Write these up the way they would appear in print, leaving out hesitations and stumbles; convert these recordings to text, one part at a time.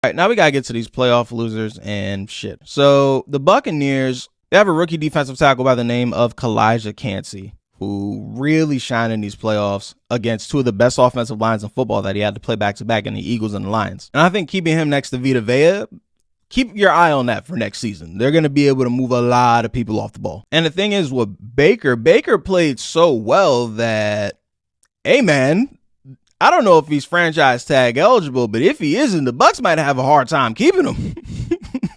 All right, now we got to get to these playoff losers and shit. So the Buccaneers, they have a rookie defensive tackle by the name of Kalijah Cansey, who really shined in these playoffs against two of the best offensive lines in football that he had to play back-to-back in the Eagles and the Lions. And I think keeping him next to Vita Vea, keep your eye on that for next season. They're going to be able to move a lot of people off the ball. And the thing is with Baker played so well that, hey man, I don't know if he's franchise tag eligible, but if he isn't, the Bucs might have a hard time keeping him.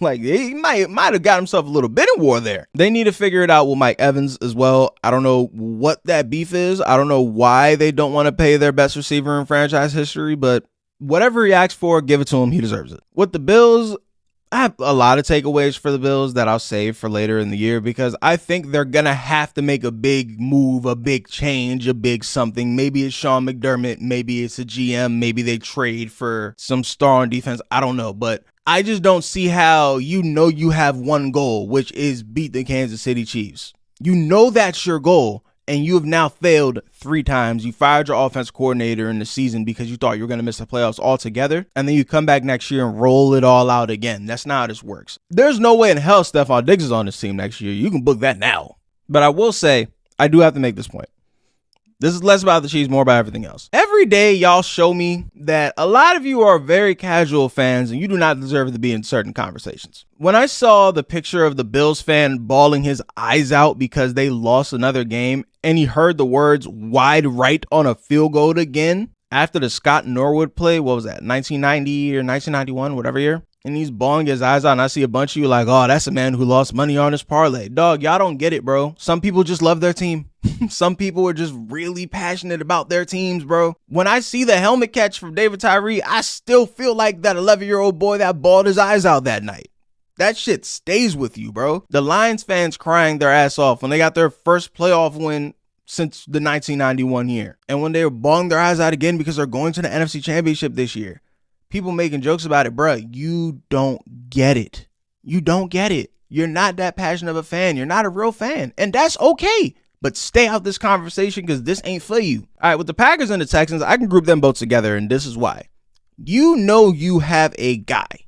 Like, he might have got himself a little bidding war there. They need to figure it out with Mike Evans as well. I don't know what that beef is. I don't know why they don't want to pay their best receiver in franchise history, but whatever he asks for, give it to him. He deserves it. With the Bills, I have a lot of takeaways for the Bills that I'll save for later in the year because I think they're going to have to make a big move, a big change, a big something. Maybe it's Sean McDermott. Maybe it's a GM. Maybe they trade for some star on defense. I don't know, but I just don't see how you have one goal, which is beat the Kansas City Chiefs. You know that's your goal, and you have now failed 3 times. You fired your offense coordinator in the season because you thought you were going to miss the playoffs altogether, and then you come back next year and roll it all out again. That's not how this works. There's no way in hell Stephon Diggs is on this team next year. You can book that now. But I will say, I do have to make this point. This is less about the Chiefs, more about everything else. Every day, y'all show me that a lot of you are very casual fans and you do not deserve to be in certain conversations. When I saw the picture of the Bills fan bawling his eyes out because they lost another game and he heard the words wide right on a field goal again after the Scott Norwood play, what was that, 1990 or 1991, whatever year? And he's bawling his eyes out, and I see a bunch of you like, oh, that's a man who lost money on his parlay. Dog, y'all don't get it, bro. Some people just love their team. Some people are just really passionate about their teams, bro. When I see the helmet catch from David Tyree, I still feel like that 11-year-old boy that bawled his eyes out that night. That shit stays with you, bro. The Lions fans crying their ass off when they got their first playoff win since the 1991 year. And when they were bawling their eyes out again because they're going to the NFC Championship this year. People making jokes about it, bro. You don't get it. You don't get it. You're not that passionate of a fan. You're not a real fan. And that's okay. But stay out this conversation because this ain't for you. All right, with the Packers and the Texans, I can group them both together, and this is why. You know you have a guy.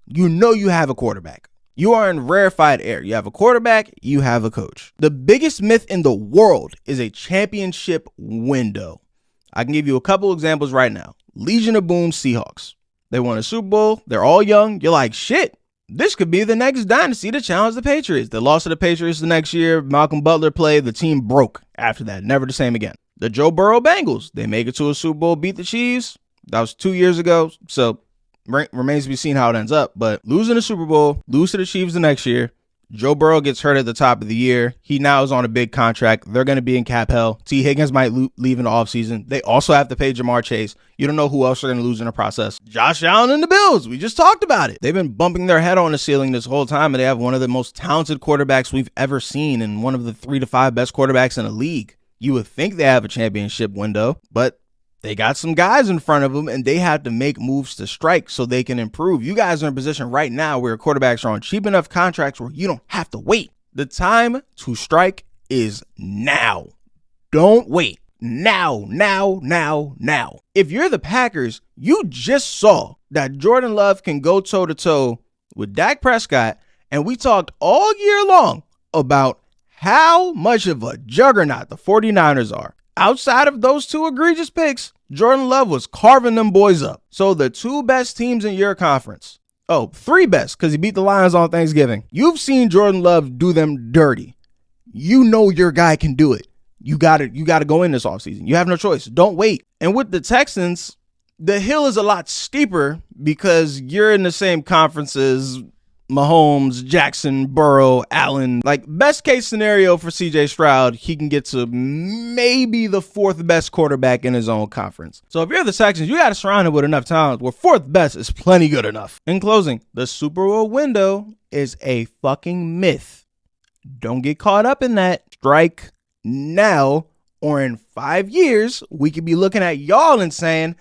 You know you have a quarterback. You are in rarefied air. You have a quarterback. You have a coach. The biggest myth in the world is a championship window. I can give you a couple examples right now. Legion of Boom Seahawks. They won a Super Bowl. They're all young. You're like, shit, this could be the next dynasty to challenge the Patriots. They lost to the Patriots the next year. Malcolm Butler played. The team broke after that. Never the same again. The Joe Burrow Bengals. They make it to a Super Bowl, beat the Chiefs. That was 2 years ago. So remains to be seen how it ends up. But losing the Super Bowl, lose to the Chiefs the next year. Joe Burrow gets hurt at the top of the year. He now is on a big contract. They're going to be in cap hell. T. Higgins might leave in the offseason. They also have to pay Jamar Chase. You don't know who else they're going to lose in the process. Josh Allen and the Bills. We just talked about it. They've been bumping their head on the ceiling this whole time, and they have one of the most talented quarterbacks we've ever seen and one of the 3 to 5 best quarterbacks in the league. You would think they have a championship window, but they got some guys in front of them, and they have to make moves to strike so they can improve. You guys are in a position right now where quarterbacks are on cheap enough contracts where you don't have to wait. The time to strike is now. Don't wait. Now. If you're the Packers, you just saw that Jordan Love can go toe-to-toe with Dak Prescott, and we talked all year long about how much of a juggernaut the 49ers are. Outside of those 2 egregious picks, Jordan Love was carving them boys up. So the 2 best teams in your conference. 3 best because he beat the Lions on Thanksgiving. You've seen Jordan Love do them dirty. You know your guy can do it. You got to go in this offseason. You have no choice. Don't wait. And with the Texans, the hill is a lot steeper because you're in the same conference as Mahomes, Jackson, Burrow, Allen. Like, best case scenario for CJ Stroud, he can get to maybe the 4th best quarterback in his own conference. So if you're the Texans, you got to surround him with enough talent where 4th best is plenty good enough. In closing, the Super Bowl window is a fucking myth. Don't get caught up in that. Strike now, or in 5 years, we could be looking at y'all and saying,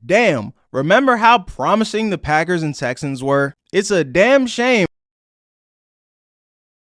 damn, remember how promising the Packers and Texans were? It's a damn shame